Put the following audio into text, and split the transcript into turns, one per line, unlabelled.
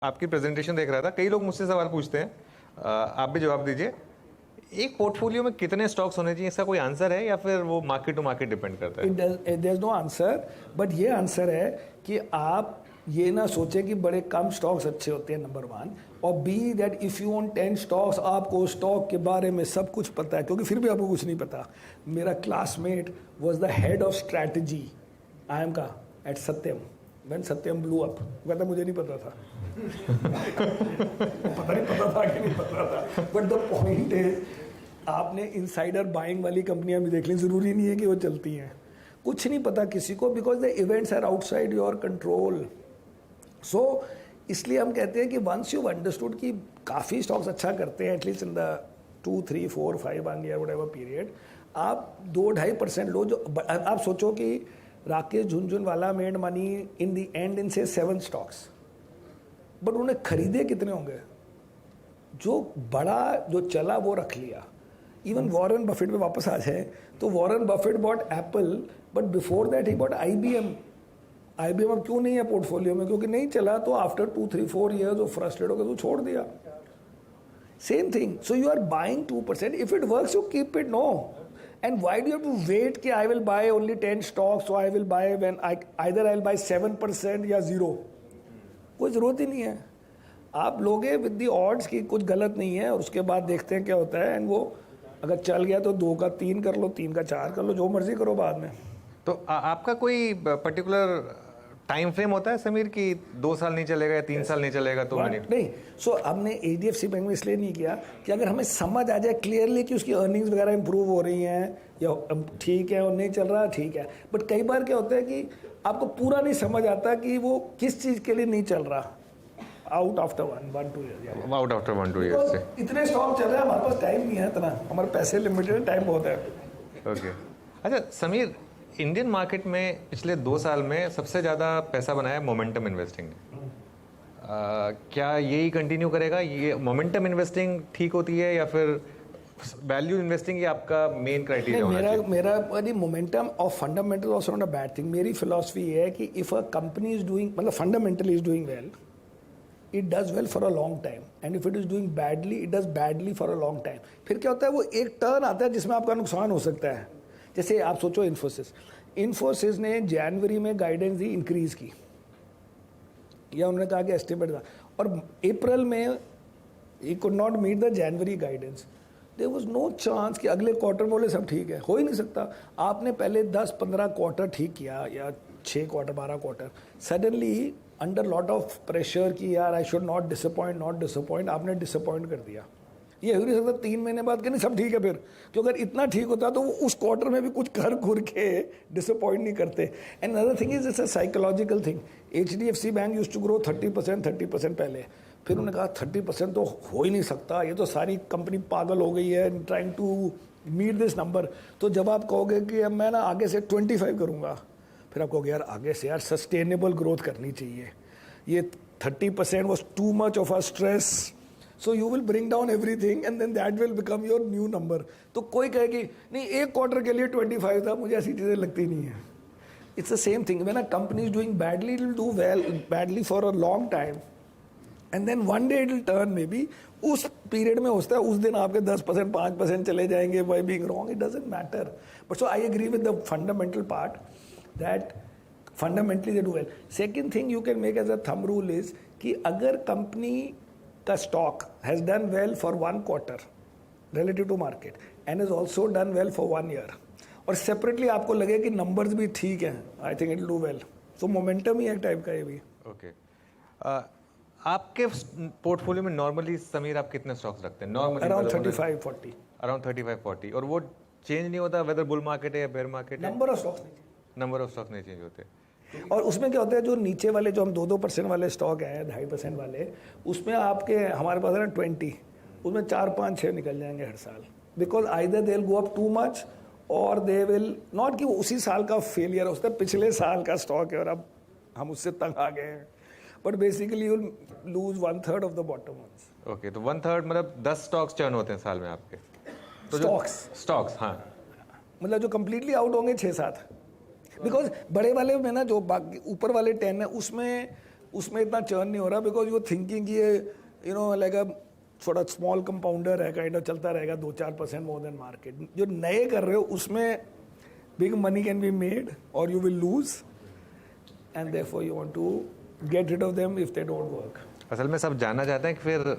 आपकी प्रेजेंटेशन देख रहा था, कई लोग मुझसे सवाल पूछते हैं, आप भी जवाब दीजिए। एक पोर्टफोलियो में कितने स्टॉक्स होने चाहिए, इसका कोई आंसर है या फिर वो मार्केट टू मार्केट डिपेंड करता है?
There is no answer, but ये आंसर है कि आप ये ना सोचें कि बड़े कम स्टॉक्स अच्छे होते हैं, नंबर वन। और be that if you own 10 stocks, आपको स्टॉक के बारे में सब कुछ पता है, क्योंकि फिर भी आपको कुछ नहीं पता। मेरा classmate was the head of strategy IIM का at Satyam, when Satyam blew up. कहता मुझे नहीं पता था। पता नहीं पता था कि नहीं पता था, बट द पॉइंट इज आपने इनसाइडर बाइंग वाली कंपनियां भी देख ली, जरूरी नहीं है कि वो चलती हैं। कुछ नहीं पता किसी को, because the events are outside your control. So इसलिए हम कहते हैं कि वंस यू अंडरस्टूड कि काफ़ी स्टॉक्स अच्छा करते हैं, at least in the 2, 3, 4, 5 1 year whatever period, आप 2-2.5% लो। जो आप सोचो कि Rakesh Jhunjhunwala made money in the and in से 7 स्टॉक्स, बट उन्होंने खरीदे कितने होंगे? जो बड़ा जो चला वो रख लिया। इवन वॉरेन बफेट पे वापस आ जाए तो Warren Buffett bought Apple, but before that he bought IBM। IBM अब क्यों नहीं है पोर्टफोलियो में? क्योंकि नहीं चला, तो आफ्टर 2, 3, 4 ईयर्स वो फ्रस्ट्रेट होकर तो छोड़ दिया। Same thing, so you are buying 2%, if it works you keep it, no. And why do you have to wait कि I will buy only 10 stocks, so I will buy when either I will buy 7% या 0? कोई ज़रूरत ही नहीं है। आप लोगे with the odds की कुछ गलत नहीं है, और उसके बाद देखते हैं क्या होता है। एंड वो अगर चल गया तो 2 का 3 कर लो, 3 का 4 कर लो, जो मर्जी करो बाद में।
तो आपका कोई पर्टिकुलर टाइम फ्रेम होता है समीर कि 2 साल नहीं चलेगा या 3 साल नहीं चलेगा तो मैंने
नहीं। सो हमने HDFC बैंक में इसलिए नहीं किया कि अगर हमें समझ आ जाए क्लियरली कि उसकी अर्निंग्स वगैरह इंप्रूव हो रही हैं या ठीक है, और नहीं चल रहा ठीक है। बट कई बार क्या होता है कि आपको पूरा नहीं समझ आता कि वो किस चीज़ के लिए नहीं चल रहा। Out after 1-2 year,
out after 1-2 year से
इतने स्टॉक चल रहे हैं, हमारे पास टाइम नहीं है इतना, हमारे पैसे लिमिटेड है, टाइम बहुत है।
ओके। अच्छा समीर, इंडियन मार्केट में पिछले 2 साल में सबसे ज़्यादा पैसा बनाया मोमेंटम इन्वेस्टिंग ने। क्या यही कंटिन्यू करेगा? ये मोमेंटम इन्वेस्टिंग ठीक होती है या फिर वैल्यू इन्वेस्टिंग ही आपका मेन क्राइटेरिया होना चाहिए?
मेरा मोमेंटम और fundamental also not a bad thing. मेरी फिलॉसफी ये है कि if a company is doing, मतलब fundamentally is doing well, it does well for a long time, and if it is doing badly, it does badly for a long time. फिर क्या होता है, वो एक टर्न आता है जिसमें आपका नुकसान हो सकता है। जैसे आप सोचो इन्फोसिस ने जनवरी में गाइडेंस दी इंक्रीज की, या उन्होंने कहा कि एस्टिमेट था, और अप्रैल में he could not meet the January guidance. There was no chance कि अगले क्वार्टर बोले सब ठीक है, हो ही नहीं सकता। आपने पहले 10-15 क्वार्टर ठीक किया, या 6 quarter 12 quarter, suddenly under lot of pressure कि यार आई शुड नॉट डिसअपॉइंट, आपने डिसअपॉइंट कर दिया। ये हो नहीं सकता 3 महीने बाद कि नहीं सब ठीक है फिर, क्योंकि अगर इतना ठीक होता तो वो उस क्वार्टर में भी कुछ कर घुर के डिसअपॉइंट नहीं करते। And another thing is it's a psychological thing. HDFC bank used to grow 30% पहले, फिर उन्होंने कहा 30% तो हो ही नहीं सकता, ये तो सारी कंपनी पागल हो गई है trying to meet this number. तो जब आप कहोगे कि अब मैं ना आगे से 25 करूँगा, फिर आप कहोगे यार आगे से यार सस्टेनेबल ग्रोथ करनी चाहिए, ये 30% was too much of a stress, so you will bring down everything and then that will become your new number. तो कोई कहे कि नहीं एक क्वार्टर के लिए 25 था, मुझे ऐसी चीज़ें लगती नहीं है। It's the same thing, when a company is doing badly, it will do well badly for a long time, and then one day it will turn. May be उस पीरियड में होता है, उस दिन आपके 10%, 5% चले जाएंगे by being wrong, it doesn't matter. But so I agree with the fundamental part that fundamentally they do well. Second thing you can make as a thumb rule is कि अगर कंपनी का stock has done well for 1 quarter relative to market and has also done well for 1 year, और separately आपको लगे कि numbers भी ठीक हैं, I think it will do well. So momentum ही एक टाइप का ये भी।
ओके। आपके पोर्टफोलियो में नॉर्मली समीर आप कितने स्टॉक्स रखते हैं नॉर्मली?
अराउंड 35-40।
अराउंड 35-40, और वो चेंज नहीं होता वेदर बुल मार्केट है या बेयर मार्केट है?
नंबर ऑफ स्टॉक्स नहीं,
नंबर ऑफ स्टॉक्स नहीं चेंज होते।
और उसमें क्या होता है, जो नीचे वाले जो हम 2% वाले स्टॉक हैं, 2.5% वाले, उसमें आपके हमारे पास है ना 20, उसमें 4-5-6 निकल जाएंगे हर साल, because either they will go up too much और दे विल नॉट, कि उसी साल का फेलियर होता है, पिछले साल का स्टॉक है और अब हम उससे तंग आ गए हैं, but basically you will lose 1/3 of the bottom ones.
Okay, तो 1/3 मतलब 10 स्टॉक्स चर्न होते हैं साल में आपके? तो स्टॉक्स, हाँ,
मतलब जो कंप्लीटली आउट होंगे 6-7, बिकॉज बड़े वाले में ना जो बाकी ऊपर वाले 10 है उसमें उसमें इतना चर्न नहीं हो रहा बिकॉज यू थिंकिंग ये यू नो लाइक अ थोड़ा स्मॉल कंपाउंडर है, काइंड ऑफ चलता रहेगा 2-4% मोर देन मार्केट. जो नए कर रहे हो उसमें big money can be made और you will lose and therefore you want to get rid of them if they don't work.
असल में सब जानना चाहते हैं कि फिर